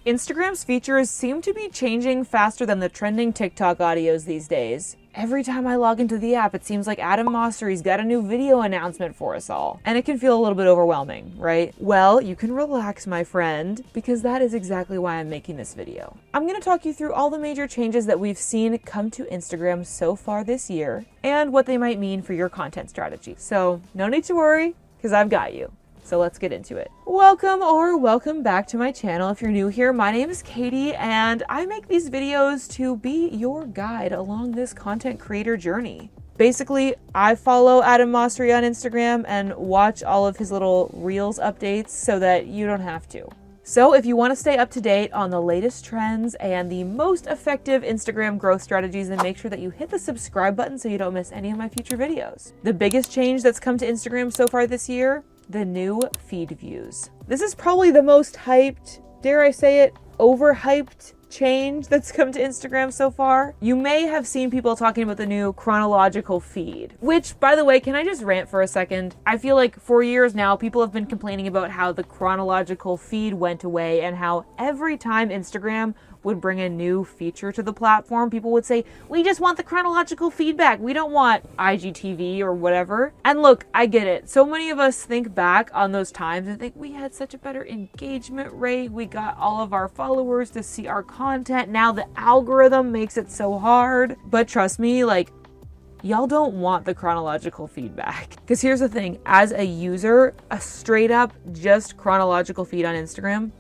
Instagram's features seem to be changing faster than the trending TikTok audios these days. Every time I log into the app, it seems like Adam Mossery's got a new video announcement for us all. And it can feel a little bit overwhelming, right? Well, you can relax, my friend, because that is exactly why I'm making this video. I'm gonna talk you through all the major changes that we've seen come to Instagram so far this year, and what they might mean for your content strategy. So no need to worry, because I've got you. So let's get into it. Welcome back to my channel. If you're new here, my name is Katie and I make these videos to be your guide along this content creator journey. Basically, I follow Adam Mossery on Instagram and watch all of his little Reels updates so that you don't have to. So if you want to stay up to date on the latest trends and the most effective Instagram growth strategies, then make sure that you hit the subscribe button so you don't miss any of my future videos. The biggest change that's come to Instagram so far this year, the new feed views. This is probably the most hyped, dare I say it, overhyped change that's come to Instagram so far. You may have seen people talking about the new chronological feed, which, by the way, can I just rant for a second? I feel like for years now, people have been complaining about how the chronological feed went away and how every time Instagram would bring a new feature to the platform, people would say, we just want the chronological feedback. We don't want IGTV or whatever. And look, I get it. So many of us think back on those times and think we had such a better engagement rate. We got all of our followers to see our content. Now the algorithm makes it so hard. But trust me, like, y'all don't want the chronological feedback. Because here's the thing, as a user, a straight up just chronological feed on Instagram,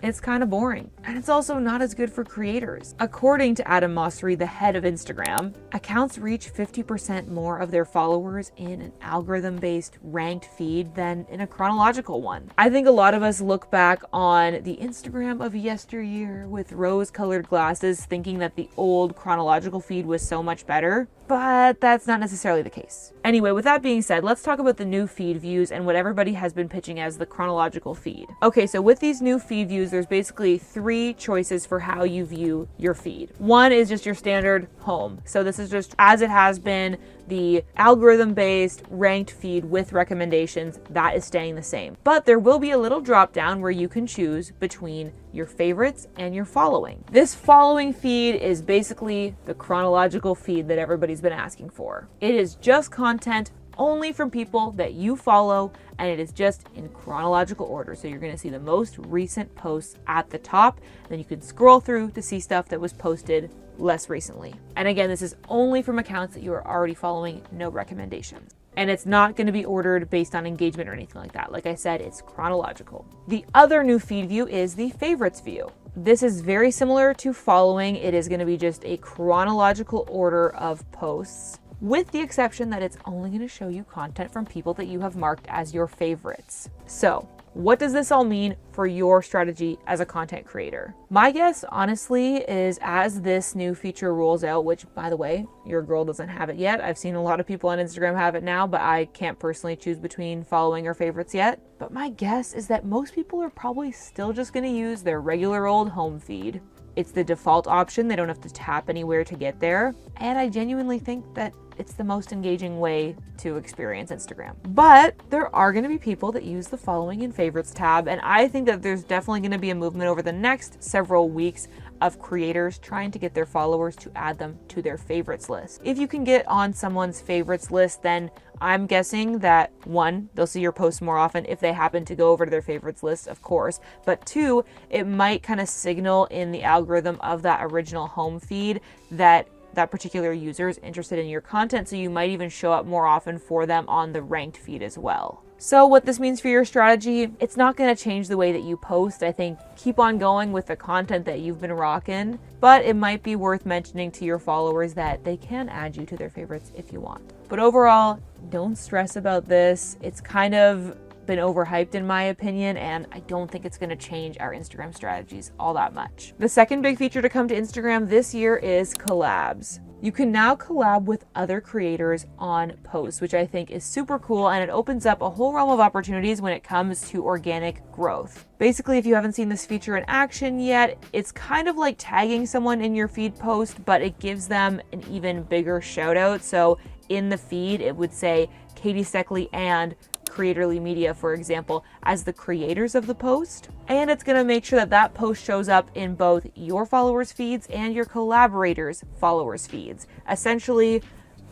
it's kind of boring. And it's also not as good for creators. According to Adam Mossery, the head of Instagram, accounts reach 50% more of their followers in an algorithm-based ranked feed than in a chronological one. I think a lot of us look back on the Instagram of yesteryear with rose-colored glasses thinking that the old chronological feed was so much better, but that's not necessarily the case. Anyway, with that being said, let's talk about the new feed views and what everybody has been pitching as the chronological feed. Okay, so with these new feed views, there's basically three choices for how you view your feed. One is just your standard home. So this is just as it has been, the algorithm-based ranked feed with recommendations, that is staying the same. But there will be a little drop down where you can choose between your favorites and your following. This following feed is basically the chronological feed that everybody's been asking for. It is just content only from people that you follow, and it is just in chronological order. So you're gonna see the most recent posts at the top, then you can scroll through to see stuff that was posted less recently. And again, this is only from accounts that you are already following, no recommendations. And it's not going to be ordered based on engagement or anything like that. Like I said, it's chronological. The other new feed view is the favorites view. This is very similar to following. It is going to be just a chronological order of posts, with the exception that it's only going to show you content from people that you have marked as your favorites. So what does this all mean for your strategy as a content creator? My guess, honestly, is as this new feature rolls out, which, by the way, your girl doesn't have it yet. I've seen a lot of people on Instagram have it now, but I can't personally choose between following or favorites yet. But my guess is that most people are probably still just going to use their regular old home feed. It's the default option. They don't have to tap anywhere to get there. And I genuinely think that it's the most engaging way to experience Instagram. But there are going to be people that use the following and favorites tab, and I think that there's definitely going to be a movement over the next several weeks of creators trying to get their followers to add them to their favorites list. If you can get on someone's favorites list, then I'm guessing that one, they'll see your posts more often if they happen to go over to their favorites list, of course, but two, it might kind of signal in the algorithm of that original home feed that that particular user is interested in your content, so you might even show up more often for them on the ranked feed as well. So what this means for your strategy, it's not going to change the way that you post. I think keep on going with the content that you've been rocking, but it might be worth mentioning to your followers that they can add you to their favorites if you want. But overall, don't stress about this. It's kind of been overhyped in my opinion, and I don't think it's going to change our Instagram strategies all that much. The second big feature to come to Instagram this year is collabs. You can now collab with other creators on posts, which I think is super cool, and it opens up a whole realm of opportunities when it comes to organic growth. Basically, if you haven't seen this feature in action yet, it's kind of like tagging someone in your feed post, but it gives them an even bigger shout out. So in the feed, it would say Katie Steckly and Creatorly Media, for example, as the creators of the post. And it's going to make sure that that post shows up in both your followers' feeds and your collaborators' followers' feeds, essentially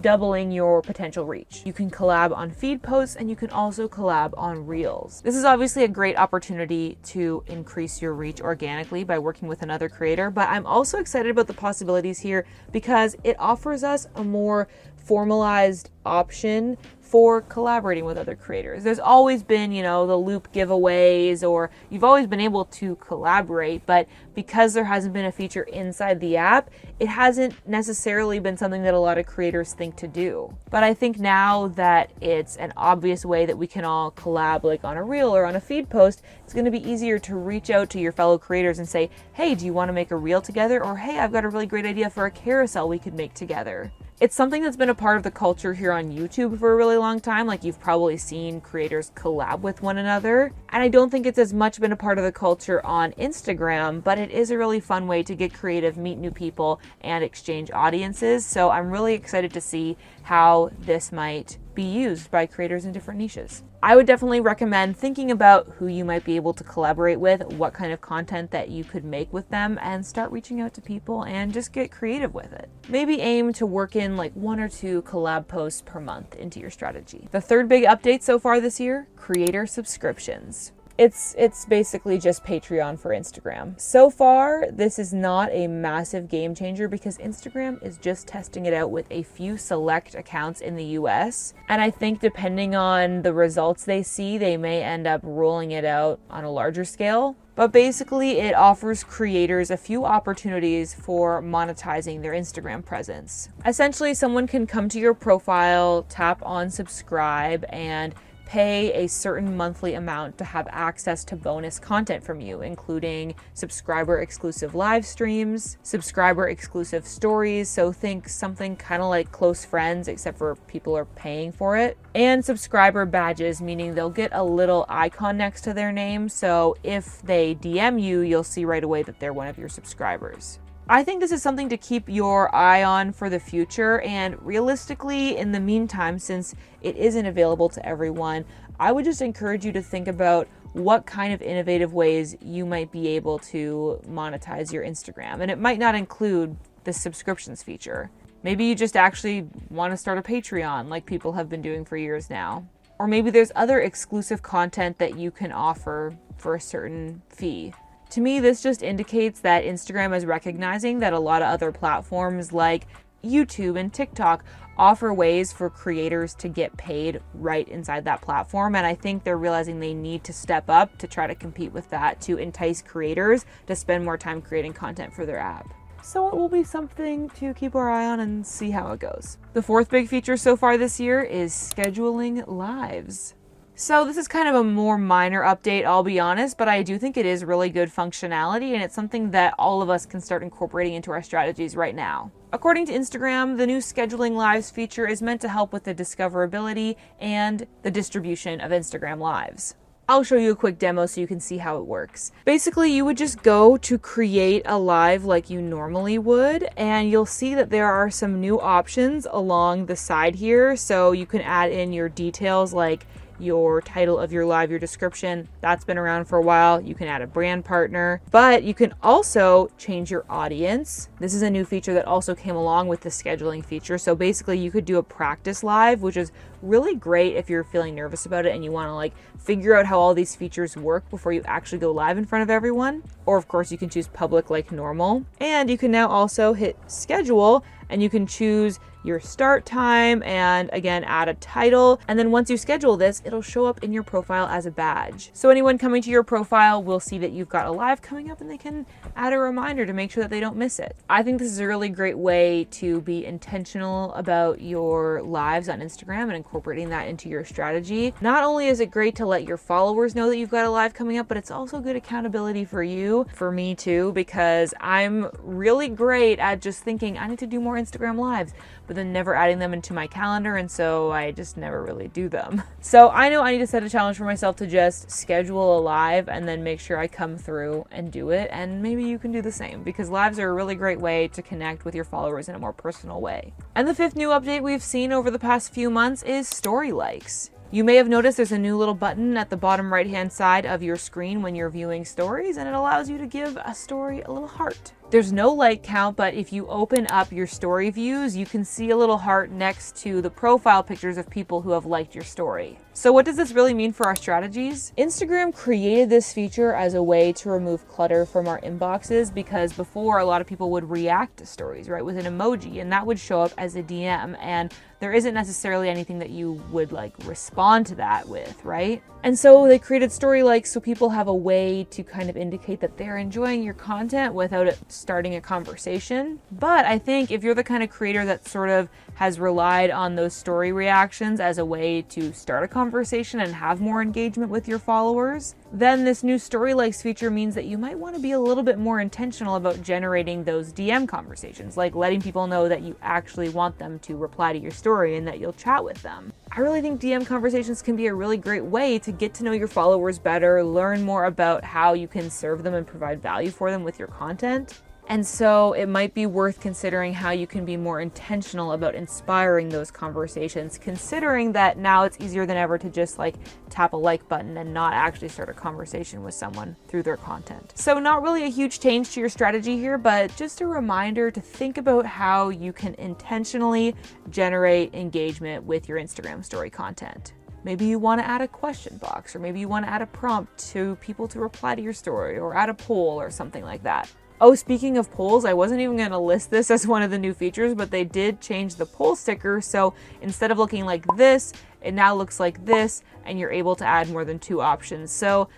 doubling your potential reach. You can collab on feed posts and you can also collab on reels. This is obviously a great opportunity to increase your reach organically by working with another creator, but I'm also excited about the possibilities here because it offers us a more formalized option for collaborating with other creators. There's always been, the loop giveaways, or you've always been able to collaborate, but because there hasn't been a feature inside the app, it hasn't necessarily been something that a lot of creators think to do. But I think now that it's an obvious way that we can all collab, like on a reel or on a feed post, it's going to be easier to reach out to your fellow creators and say, hey, do you want to make a reel together? Or hey, I've got a really great idea for a carousel we could make together. It's something that's been a part of the culture here on YouTube for a really long time. Like, you've probably seen creators collab with one another. And I don't think it's as much been a part of the culture on Instagram, but it is a really fun way to get creative, meet new people, and exchange audiences. So I'm really excited to see how this might be used by creators in different niches. I would definitely recommend thinking about who you might be able to collaborate with, what kind of content that you could make with them, and start reaching out to people and just get creative with it. Maybe aim to work in like 1 or 2 collab posts per month into your strategy. The third big update so far this year, creator subscriptions. It's basically just Patreon for Instagram. So far, this is not a massive game changer because Instagram is just testing it out with a few select accounts in the US. And I think depending on the results they see, they may end up rolling it out on a larger scale. But basically, it offers creators a few opportunities for monetizing their Instagram presence. Essentially, someone can come to your profile, tap on subscribe, and pay a certain monthly amount to have access to bonus content from you, including subscriber exclusive live streams, subscriber exclusive stories, so think something kind of like close friends, except for people are paying for it, and subscriber badges, meaning they'll get a little icon next to their name, so if they DM you, you'll see right away that they're one of your subscribers. I think this is something to keep your eye on for the future, and realistically, in the meantime, since it isn't available to everyone, I would just encourage you to think about what kind of innovative ways you might be able to monetize your Instagram. And it might not include the subscriptions feature. Maybe you just actually want to start a Patreon like people have been doing for years now. Or maybe there's other exclusive content that you can offer for a certain fee. To me, this just indicates that Instagram is recognizing that a lot of other platforms like YouTube and TikTok offer ways for creators to get paid right inside that platform. And I think they're realizing they need to step up to try to compete with that, to entice creators to spend more time creating content for their app. So it will be something to keep our eye on and see how it goes. The fourth big feature so far this year is scheduling lives. So this is kind of a more minor update, I'll be honest, but I do think it is really good functionality, and it's something that all of us can start incorporating into our strategies right now. According to Instagram, the new scheduling lives feature is meant to help with the discoverability and the distribution of Instagram lives. I'll show you a quick demo so you can see how it works. Basically, you would just go to create a live like you normally would, and you'll see that there are some new options along the side here. So you can add in your details like your title of your live, your description. That's been around for a while. You can add a brand partner, but you can also change your audience. This is a new feature that also came along with the scheduling feature. So basically you could do a practice live, which is really great if you're feeling nervous about it and you want to figure out how all these features work before you actually go live in front of everyone. Or of course you can choose public like normal. And you can now also hit schedule and you can choose your start time and again add a title, and then once you schedule this, it'll show up in your profile as a badge. So anyone coming to your profile will see that you've got a live coming up and they can add a reminder to make sure that they don't miss it. I think this is a really great way to be intentional about your lives on Instagram and incorporating that into your strategy. Not only is it great to let your followers know that you've got a live coming up, but it's also good accountability for you, for me too, because I'm really great at just thinking I need to do more Instagram lives, but then never adding them into my calendar, and so I just never really do them. So I know I need to set a challenge for myself to just schedule a live and then make sure I come through and do it, and maybe you can do the same, because lives are a really great way to connect with your followers in a more personal way. And the fifth new update we've seen over the past few months is story likes. You may have noticed there's a new little button at the bottom right-hand side of your screen when you're viewing stories, and it allows you to give a story a little heart. There's no like count, but if you open up your story views, you can see a little heart next to the profile pictures of people who have liked your story. So what does this really mean for our strategies? Instagram created this feature as a way to remove clutter from our inboxes, because before a lot of people would react to stories, right, with an emoji, and that would show up as a DM, and there isn't necessarily anything that you would like respond to that with, right? And so they created story likes so people have a way to kind of indicate that they're enjoying your content without it starting a conversation. But I think if you're the kind of creator that sort of has relied on those story reactions as a way to start a conversation and have more engagement with your followers, then this new story likes feature means that you might want to be a little bit more intentional about generating those DM conversations, like letting people know that you actually want them to reply to your story and that you'll chat with them. I really think DM conversations can be a really great way to get to know your followers better, learn more about how you can serve them and provide value for them with your content. And so it might be worth considering how you can be more intentional about inspiring those conversations, considering that now it's easier than ever to just like tap a like button and not actually start a conversation with someone through their content. So not really a huge change to your strategy here, but just a reminder to think about how you can intentionally generate engagement with your Instagram story content. Maybe you want to add a question box, or maybe you want to add a prompt to people to reply to your story, or add a poll or something like that. Oh, speaking of polls, I wasn't even going to list this as one of the new features, but they did change the poll sticker. So instead of looking like this, it now looks like this, and you're able to add more than 2 options. So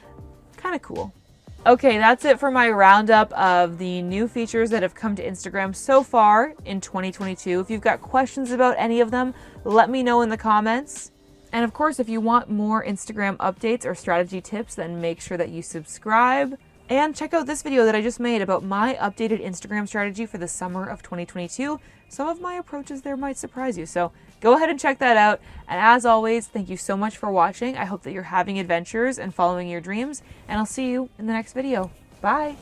kind of cool. Okay, that's it for my roundup of the new features that have come to Instagram so far in 2022. If you've got questions about any of them, let me know in the comments. And of course, if you want more Instagram updates or strategy tips, then make sure that you subscribe. And check out this video that I just made about my updated Instagram strategy for the summer of 2022. Some of my approaches there might surprise you, so go ahead and check that out. And as always, thank you so much for watching. I hope that you're having adventures and following your dreams, and I'll see you in the next video. Bye!